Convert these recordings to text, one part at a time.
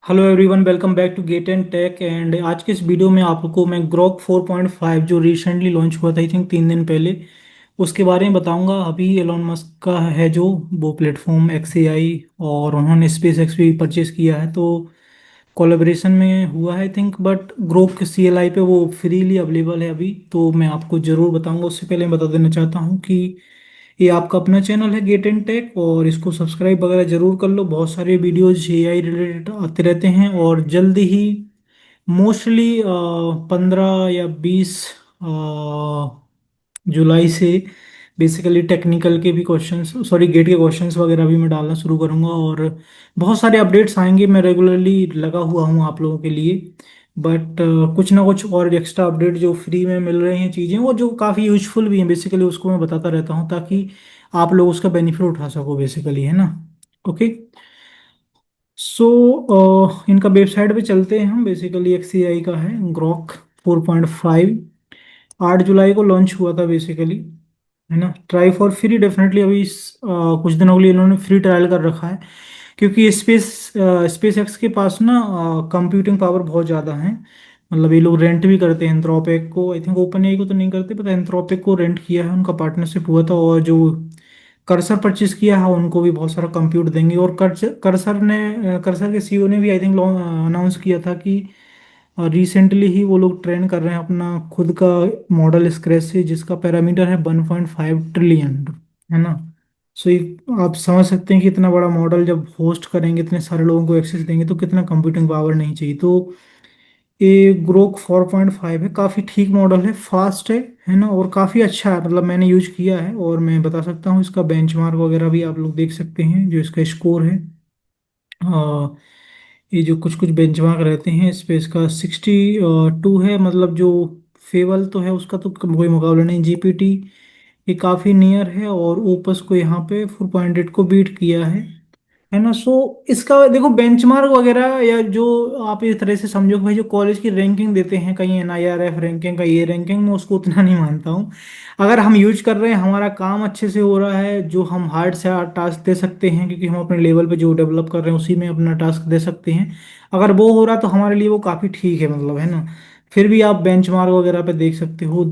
Hello everyone, welcome back to get and tech. And आज के इस वीडियो में आपको मैं ग्रोक 4.5 जो रिसेंटली लॉन्च हुआ था, आई थिंक 3 दिन पहले, उसके बारे में बताऊंगा। अभी एलोन मस्क का है जो वो प्लेटफॉर्म XAI, और उन्होंने स्पेस एक्स भी परचेज किया है, तो कोलेब्रेशन में हुआ है I think. But Grok CLI पे वो फ्रीली अवेलेबल है अभी, तो मैं आपको ज़रूर बताऊंगा। उससे पहले मैं बता देना चाहता हूँ कि ये आपका अपना चैनल है गेट एंड टेक, और इसको सब्सक्राइब वगैरह जरूर कर लो। बहुत सारे वीडियोज AI रिलेटेड आते रहते हैं, और जल्दी ही मोस्टली 15 या 20 जुलाई से बेसिकली टेक्निकल के भी क्वेश्चंस, सॉरी गेट के क्वेश्चंस वगैरह भी मैं डालना शुरू करूंगा। और बहुत सारे अपडेट्स आएंगे, मैं रेगुलरली लगा हुआ हूँ आप लोगों के लिए। बट कुछ ना कुछ और एक्स्ट्रा अपडेट जो फ्री में मिल रही हैं चीज़ें, वो जो काफ़ी यूजफुल भी हैं बेसिकली, उसको मैं बताता रहता हूँ ताकि आप लोग उसका बेनिफिट उठा सको बेसिकली, है ना। ओके। सो इनका वेबसाइट पे चलते हैं हम। बेसिकली XAI का है ग्रॉक 4.5, 8 जुलाई को लॉन्च हुआ था बेसिकली, है ना। ट्राई फॉर फ्री डेफिनेटली अभी कुछ दिनों के लिए इन्होंने फ्री ट्रायल कर रखा है, क्योंकि स्पेस एक्स के पास ना कंप्यूटिंग पावर बहुत ज़्यादा है। मतलब ये लोग रेंट भी करते हैं एंथ्रोपिक को, आई थिंक ओपन एआई को तो नहीं करते, पता एंथ्रोपिक को रेंट किया है, उनका पार्टनरशिप हुआ था। और जो कर्सर परचेज किया है उनको भी बहुत सारा कंप्यूट देंगे। और कर्सर के CEO ने भी आई थिंक अनाउंस किया था कि रिसेंटली ही वो लोग ट्रेन कर रहे हैं अपना खुद का मॉडल स्क्रैच से, जिसका पैरामीटर है 1.5 ट्रिलियन, है ना। सो आप समझ सकते हैं कि इतना बड़ा मॉडल जब होस्ट करेंगे, इतने सारे लोगों को एक्सेस देंगे, तो कितना कंप्यूटिंग पावर नहीं चाहिए। तो ये ग्रोक 4.5 है, काफ़ी ठीक मॉडल है, फास्ट है ना, और काफ़ी अच्छा है। मतलब मैंने यूज किया है और मैं बता सकता हूँ इसका बेंचमार्क वगैरह भी आप लोग देख सकते हैं, जो इसका स्कोर है। ये जो कुछ कुछ बेंचमार्क रहते हैं इस पे, इसका 62 है। मतलब जो फेवल तो है उसका तो कोई मुकाबला नहीं, GPT ये काफ़ी नियर है, और ओपस को यहाँ पे 4.8 को बीट किया है ना। सो इसका देखो बेंचमार्क वगैरह, या जो आप इस तरह से समझो कि भाई जो कॉलेज की रैंकिंग देते हैं, कहीं NIRF रैंकिंग का, ये रैंकिंग, मैं उसको उतना नहीं मानता हूँ। अगर हम यूज कर रहे हैं, हमारा काम अच्छे से हो रहा है, जो हम हार्ड से हार्ड टास्क दे सकते हैं, क्योंकि हम अपने लेवल पे जो डेवलप कर रहे हैं उसी में अपना टास्क दे सकते हैं, अगर वो हो रहा है तो हमारे लिए वो काफ़ी ठीक है, मतलब, है ना। फिर भी आप बेंचमार्क वगैरह पे देख सकते हो,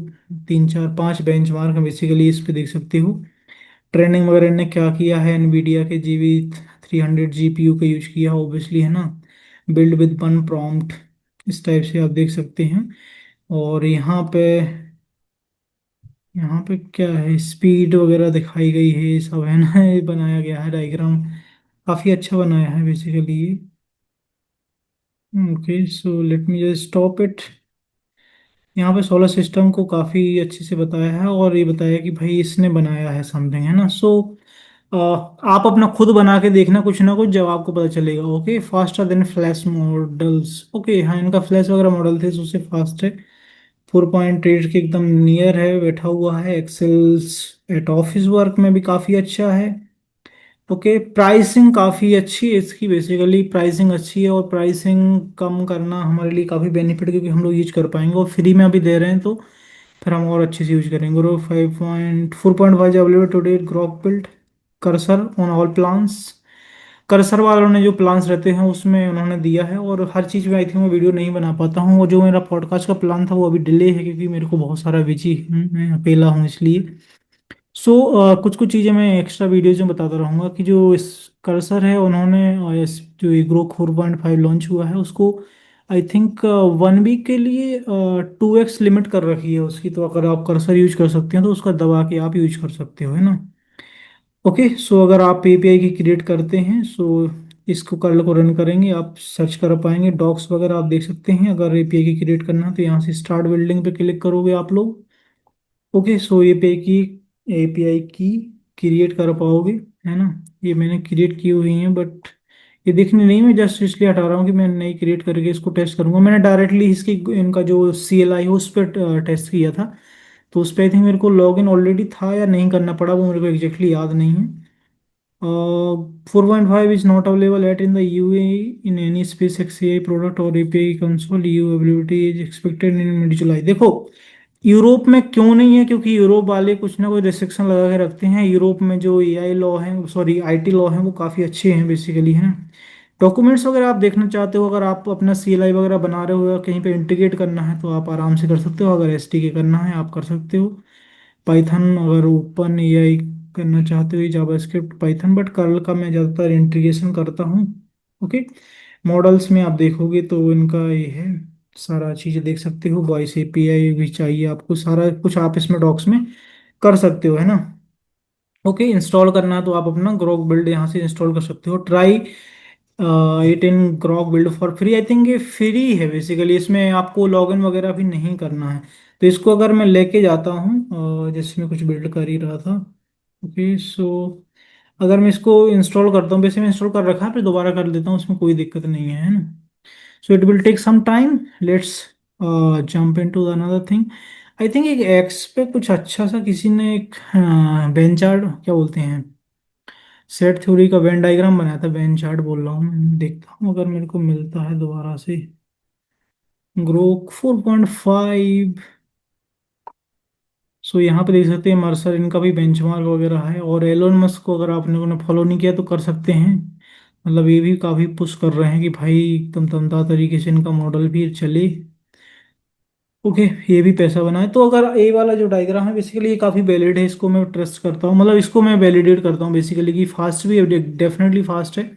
3 4 5 बेंचमार्क बेसिकली इस पे देख सकते हो। ट्रेनिंग वगैरह ने क्या किया है, NVIDIA के GB 300 GPU का यूज किया ऑब्वियसली, है ना। बिल्ड विद वन प्रॉम्प्ट, इस टाइप से आप देख सकते हैं। और यहाँ पे क्या है, स्पीड वगैरह दिखाई गई है, ये सब है ना। ये बनाया गया है डायग्राम, काफ़ी अच्छा बनाया है बेसिकली ये। Okay, so let me just stop it. यहाँ पे सोलर सिस्टम को काफ़ी अच्छे से बताया है, और ये बताया कि भाई इसने बनाया है समथिंग, है ना। सो आप अपना खुद बना के देखना कुछ ना कुछ, जब आपको पता चलेगा। Okay, faster than flash models. Okay, हाँ, इनका फ्लैश वगैरह मॉडल थे तो उससे फास्ट है। 4.8 के एकदम नियर है, बैठा हुआ है। एक्सेल्स एट ऑफिस वर्क में भी काफ़ी अच्छा है। ओके, प्राइसिंग काफ़ी अच्छी है इसकी, बेसिकली प्राइसिंग अच्छी है, और प्राइसिंग कम करना हमारे लिए काफ़ी बेनिफिट, क्योंकि हम लोग यूज कर पाएंगे, और फ्री में अभी दे रहे हैं तो फिर हम और अच्छे से यूज करेंगे। Grow 4.5 available today, Grok build cursor on all plans. Cursor वालों ने जो प्लान्स रहते हैं उसमें उन्होंने दिया है, और हर चीज़ में आई थिंक मैं वीडियो नहीं बना पाता हूँ। और जो मेरा पॉडकास्ट का प्लान था वो अभी डिले है, क्योंकि मेरे को बहुत सारा बिजी हूँ, मैं अकेला हूँ इसलिए। सो कुछ कुछ चीज़ें मैं एक्स्ट्रा वीडियोज में बताता रहूँगा कि जो इस कर्सर है उन्होंने जो ये ग्रो 4.5 लॉन्च हुआ है उसको आई थिंक 1 वीक के लिए 2x लिमिट कर रखी है उसकी। तो अगर आप कर्सर यूज कर सकते हैं तो उसका दबा के आप यूज कर सकते हो, है ना। ओके, सो अगर आप API की क्रिएट करते हैं, सो इसको कल को रन करेंगे, आप सर्च कर पाएंगे, डॉक्स वगैरह आप देख सकते हैं। अगर API की क्रिएट करना है तो यहाँ से स्टार्ट बिल्डिंग पे क्लिक करोगे आप लोग। ओके, सो API की क्रिएट कर पाओगे, है ना। ये मैंने क्रिएट की हुई है, बट ये दिखनी नहीं, मैं जस्ट इसलिए हटा रहा हूँ कि मैं नई क्रिएट करके इसको टेस्ट करूंगा। मैंने डायरेक्टली इसकी इनका जो CLI है उस पर टेस्ट किया था, तो उस पर आई थिंक मेरे को लॉगिन ऑलरेडी था या नहीं करना पड़ा, वो मेरे को एग्जैक्टली याद नहीं है। 4.5 is not available yet in the UAE in any SpaceX AI product or API console. EU availability is expected in mid July। देखो, यूरोप में क्यों नहीं है, क्योंकि यूरोप वाले कुछ ना कुछ रिस्ट्रिक्शन लगा के रखते हैं। यूरोप में जो AI लॉ है, सॉरी IT लॉ है, वो काफ़ी अच्छे हैं बेसिकली, है ना। डॉक्यूमेंट्स वगैरह आप देखना चाहते हो, अगर आप अपना CLI वगैरह बना रहे हो या कहीं पे इंटीग्रेट करना है तो आप आराम से कर सकते हो। अगर SDK करना है आप कर सकते हो। पाइथन अगर ओपन AI करना चाहते हो, जावास्क्रिप्ट पाइथन, बट कर्ल का मैं ज़्यादातर इंटीग्रेशन करता हूँ। ओके। मॉडल्स में आप देखोगे तो इनका ये है, सारा चीज़ें देख सकते हो। वॉइस API भी चाहिए आपको, सारा कुछ आप इसमें डॉक्स में कर सकते हो, है ना। ओके। इंस्टॉल करना है तो आप अपना ग्रोक बिल्ड यहाँ से इंस्टॉल कर सकते हो। Try it in Grok build for free. I think ये फ्री है बेसिकली, इसमें आपको लॉगिन वगैरह भी नहीं करना है। तो इसको अगर मैं लेके जाता हूँ, जैसे मैं कुछ बिल्ड कर ही रहा था। ओके। सो अगर मैं इसको इंस्टॉल करता हूँ, वैसे मैं इंस्टॉल कर रखा है, फिर दोबारा कर देता हूँ, उसमें कोई दिक्कत नहीं है ना। So it will take some time. Let's jump into another thing. I think एक एक्स पे कुछ अच्छा सा किसी ने एक वेन चार्ट क्या बोलते हैं, सेट थ्योरी का वेन डायग्राम बनाया था। वेन चार्ट बोल रहा हूँ मैं, देखता हूँ अगर मेरे को मिलता है दोबारा से। ग्रोक 4.5। सो यहाँ पे देख सकते हैं मर्सर, इनका भी बेंचमार्क वगैरह है। और एलोन मस्क को अगर आपने उन्हें फॉलो नहीं किया तो कर सकते हैं। मतलब ये भी काफ़ी पुश कर रहे हैं कि भाई एकदम दमदार तरीके से इनका मॉडल भी चले। ओके। ये भी पैसा बनाए तो अगर ए वाला जो डायग्राम है बेसिकली ये काफ़ी वैलिड है, इसको मैं ट्रस्ट करता हूँ, मतलब इसको मैं वैलिडेट करता हूँ बेसिकली कि फास्ट भी है, डेफिनेटली फास्ट है,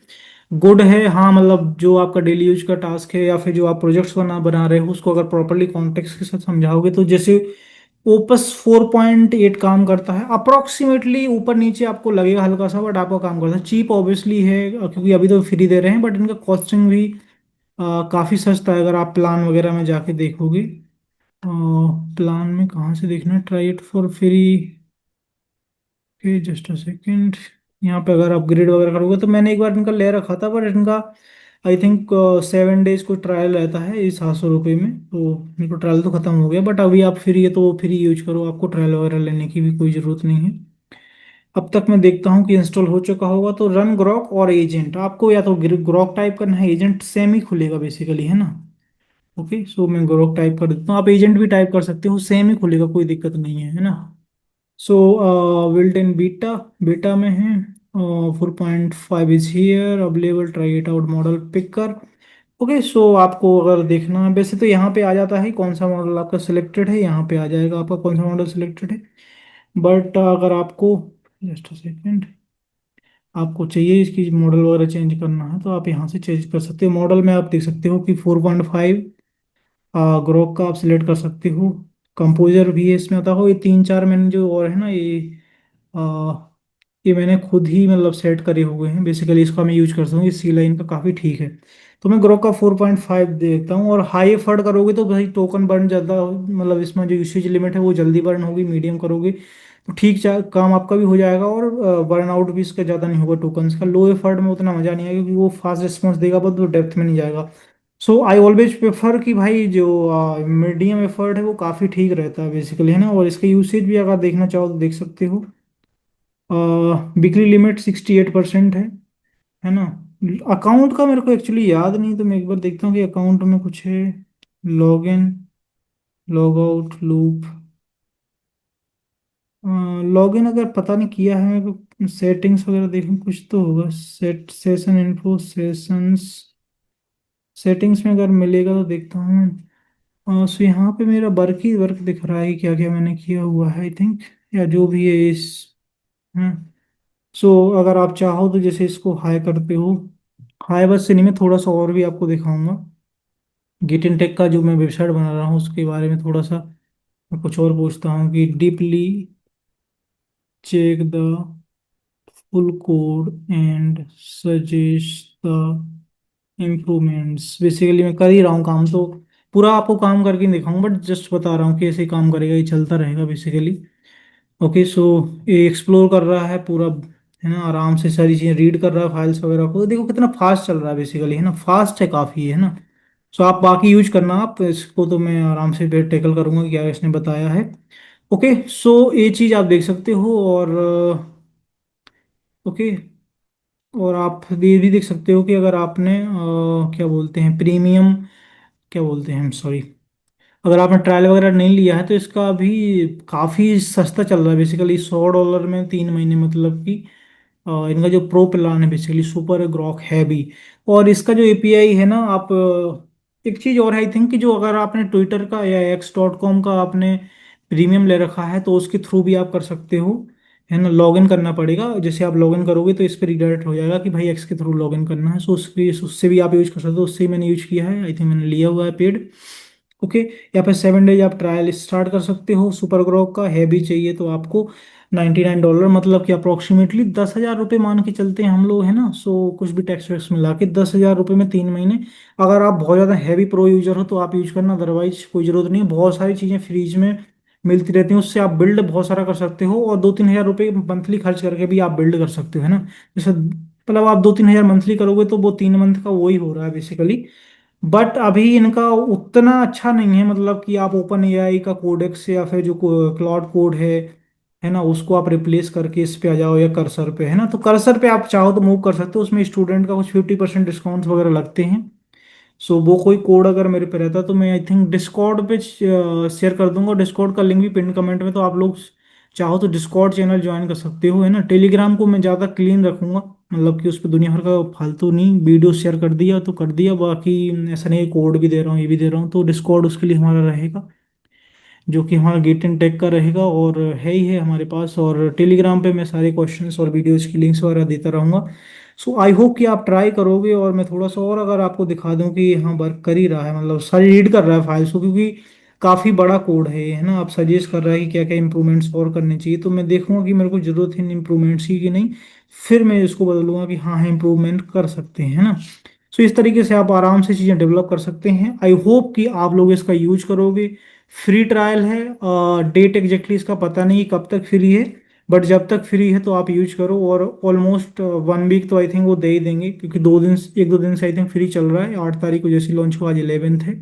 गुड है। हाँ मतलब जो आपका डेली यूज का टास्क है या फिर जो आप प्रोजेक्ट्स बना बना रहे हो उसको अगर प्रॉपरली कॉन्टेक्स्ट के साथ समझाओगे तो जैसे ओपस 4.8 काम करता है अप्रोक्सीमेटली, ऊपर नीचे आपको लगेगा हल्का सा, बट आपका काम करता है। चीप ऑब्वियसली है क्योंकि अभी तो फ्री दे रहे हैं, बट इनका कॉस्टिंग भी काफ़ी सस्ता है अगर आप प्लान वगैरह में जाके देखोगे। प्लान में कहाँ से देखना है, try it for free. Just a second. यहाँ पे अगर अपग्रेड वगैरह करोगे तो मैंने एक बार इनका ले रखा था, बट इनका आई थिंक 7 डेज को ट्रायल रहता है इस 700 रुपये में, तो मेरे को ट्रायल तो खत्म हो गया, बट अभी आप फ्री है तो फ्री यूज करो, आपको ट्रायल वगैरह लेने की भी कोई ज़रूरत नहीं है। अब तक मैं देखता हूँ कि इंस्टॉल हो चुका होगा। तो रन ग्रॉक और एजेंट, आपको या तो ग्रॉक टाइप करना है, एजेंट सेम ही खुलेगा बेसिकली, है ना। ओके। सो मैं ग्रॉक टाइप कर देता हूँ, आप एजेंट भी टाइप कर सकते हो, सेम ही खुलेगा, कोई दिक्कत नहीं है ना। So built in beta, beta में है। 4.5 is here available, try it out model picker. Okay. So आपको अगर देखना है वैसे तो यहाँ पे आ जाता है कौन सा मॉडल आपका सिलेक्टेड है, यहाँ पे आ जाएगा आपका कौन सा मॉडल सिलेक्टेड है। बट अगर आपको जस्ट अ सेकेंड, आपको चाहिए इसकी मॉडल वगैरह चेंज करना है तो आप यहाँ से चेंज कर सकते हो। मॉडल में आप देख सकते हो कि 4.5 ग्रोक का आप सिलेक्ट कर सकते हो। कंपोजर भी है इसमें आता हो, ये तीन चार मैंने जो और है ना ये मैंने खुद ही मतलब सेट करे हुए हैं बेसिकली, इसका मैं यूज करता हूँ। ये C लाइन का काफ़ी ठीक है। तो मैं ग्रोक का 4.5 देखता हूँ। और हाई एफर्ट करोगे तो भाई टोकन बर्न ज़्यादा, मतलब इसमें जो यूसेज लिमिट है वो जल्दी बर्न होगी। मीडियम करोगे तो ठीक काम आपका भी हो जाएगा, और बर्न आउट भी इसका ज़्यादा नहीं होगा टोकन्स का। लो एफर्ट में उतना मज़ा नहीं आएगा क्योंकि वो फास्ट रिस्पॉन्स देगा बट वो डेप्थ में नहीं जाएगा। सो आई ऑलवेज प्रेफर कि भाई जो मीडियम एफर्ट है वो काफ़ी ठीक रहता है बेसिकली, है ना। और इसका यूसेज भी अगर देखना चाहो तो देख सकते हो। वीकली लिमिट 68% है ना। अकाउंट का मेरे को एक्चुअली याद नहीं, तो मैं एक बार देखता हूँ कि अकाउंट में कुछ है। Log in, log out, loop. Log in अगर पता नहीं किया है मेरे को, सेटिंग्स वगैरह देखूँ कुछ तो होगा। Set session info, sessions, settings में अगर मिलेगा तो देखता हूँ। सो यहाँ पे मेरा वर्क ही वर्क दिख रहा है, क्या क्या मैंने किया हुआ है आई थिंक, या जो भी है इस। हाँ। सो अगर आप चाहो तो जैसे इसको हाई करते हो, हाई बस से नहीं, मैं थोड़ा सा और भी आपको दिखाऊंगा। गिट इन टेक का जो मैं वेबसाइट बना रहा हूँ उसके बारे में थोड़ा सा मैं कुछ और पूछता हूँ कि deeply check the full code and suggest the improvements. Basically मैं कर ही रहा हूँ काम, तो पूरा आपको काम करके नहीं दिखाऊंगा, बट जस्ट बता रहा हूँ कि ऐसे ही काम करेगा, ये चलता रहेगा बेसिकली। ओके। सो ये एक्सप्लोर कर रहा है पूरा, है ना, आराम से सारी चीज़ें रीड कर रहा है फाइल्स वगैरह को। देखो कितना फास्ट चल रहा है बेसिकली, है ना, फास्ट है काफ़ी, है ना। सो आप बाकी यूज करना, आप इसको तो मैं आराम से टेकल करूंगा कि क्या इसने बताया है। ओके। सो ये चीज़ आप देख सकते हो। और ओके, और आप ये भी देख सकते हो कि अगर आपने क्या बोलते हैं प्रीमियम, क्या बोलते हैं सॉरी, अगर आपने ट्रायल वगैरह नहीं लिया है तो इसका भी काफ़ी सस्ता चल रहा है बेसिकली, $100 में 3 महीने, मतलब कि इनका जो प्रो प्लान है बेसिकली सुपर ग्रॉक है भी। और इसका जो एपीआई है ना, आप एक चीज़ और है आई थिंक कि जो अगर आपने ट्विटर का या x.com का आपने प्रीमियम ले रखा है तो उसके थ्रू भी आप कर सकते हो, है ना। लॉगिन करना पड़ेगा, जैसे आप लॉगिन करोगे तो इस पर रिडायरेक्ट हो जाएगा कि भाई एक्स के थ्रू लॉगिन करना है। सो उससे भी आप यूज कर सकते हो, उससे ही मैंने यूज किया है, आई थिंक मैंने लिया हुआ है पेड। ओके। या फिर 7 डेज आप ट्रायल स्टार्ट कर सकते हो सुपर ग्रोक का, है भी चाहिए तो आपको $99, मतलब कि अप्रोक्सीमेटली 10,000 रुपये मान के चलते हैं हम लोग, है ना। सो कुछ भी टैक्स वैक्स मिला के 10,000 रुपये में 3 महीने। अगर आप बहुत ज़्यादा हैवी प्रो यूजर हो तो आप यूज करना, अदरवाइज कोई ज़रूरत नहीं है। बहुत सारी चीज़ें फ्रीज में मिलती रहती हैं, उससे आप बिल्ड बहुत सारा कर सकते हो, और 2-3 हज़ार रुपये मंथली खर्च करके भी आप बिल्ड कर सकते हो, है ना। जैसे मतलब आप 2-3 हज़ार मंथली करोगे तो वो 3 मंथ का वही हो रहा है बेसिकली। बट अभी इनका उतना अच्छा नहीं है, मतलब कि आप ओपन एआई का कोडेक्स या फिर जो क्लाउड कोड है ना, उसको आप रिप्लेस करके इस पे आ जाओ, या कर्सर पे, है ना। तो कर्सर पे आप चाहो तो मूव कर सकते हो, उसमें स्टूडेंट का कुछ 50% डिस्काउंट वगैरह लगते हैं। सो वो कोई कोड अगर मेरे पे रहता तो मैं आई थिंक डिस्कॉर्ड पे शेयर कर दूंगा, डिस्कॉर्ड का लिंक भी पिन कमेंट में, तो आप लोग चाहो तो डिस्कॉर्ड चैनल ज्वाइन कर सकते हो, है ना। टेलीग्राम को मैं ज़्यादा क्लीन रखूंगा, मतलब कि उस पर दुनिया भर का फालतू नहीं, वीडियो शेयर कर दिया तो कर दिया, बाकी ऐसा नहीं कोड भी दे रहा हूँ ये भी दे रहा हूँ। तो डिस्कॉर्ड उसके लिए हमारा रहेगा, जो कि हमारा गेट एंड टेक का रहेगा, और है ही है हमारे पास। और टेलीग्राम पे मैं सारे क्वेश्चंस और वीडियोस की लिंक्स वगैरह देता रहूँगा। सो आई होप कि आप ट्राई करोगे। और मैं थोड़ा सा और अगर आपको दिखा दूं कि हाँ वर्क कर ही रहा है, मतलब सारी रीड कर रहा है फाइल्स को, क्योंकि काफ़ी बड़ा कोड है ये, है ना। आप सजेस्ट कर रहा है कि क्या क्या इंप्रूवमेंट्स और करने चाहिए, तो मैं देखूंगा कि मेरे को ज़रूरत है इन इंप्रूवमेंट्स की कि नहीं, फिर मैं इसको बदलूंगा कि हाँ हाँ इम्प्रूवमेंट कर सकते हैं, है ना। सो इस तरीके से आप आराम से चीज़ें डेवलप कर सकते हैं। आई होप कि आप लोग इसका यूज करोगे। फ्री ट्रायल है, डेट एग्जैक्टली इसका पता नहीं कब तक फ्री है, बट जब तक फ्री है तो आप यूज करो। और ऑलमोस्ट 1 वीक तो आई थिंक वो दे ही देंगे, क्योंकि 2 दिन 1-2 दिन से आई थिंक फ्री चल रहा है। 8 तारीख को जैसे लॉन्च हुआ, आज 11th है।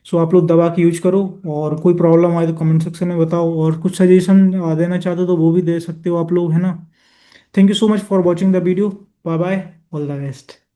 सो आप लोग दबा के यूज करो, और कोई प्रॉब्लम आए तो कमेंट सेक्शन में बताओ, और कुछ सजेशन देना चाहते हो तो वो भी दे सकते हो आप लोग, है ना। Thank you so much for watching the video. Bye bye, all the best.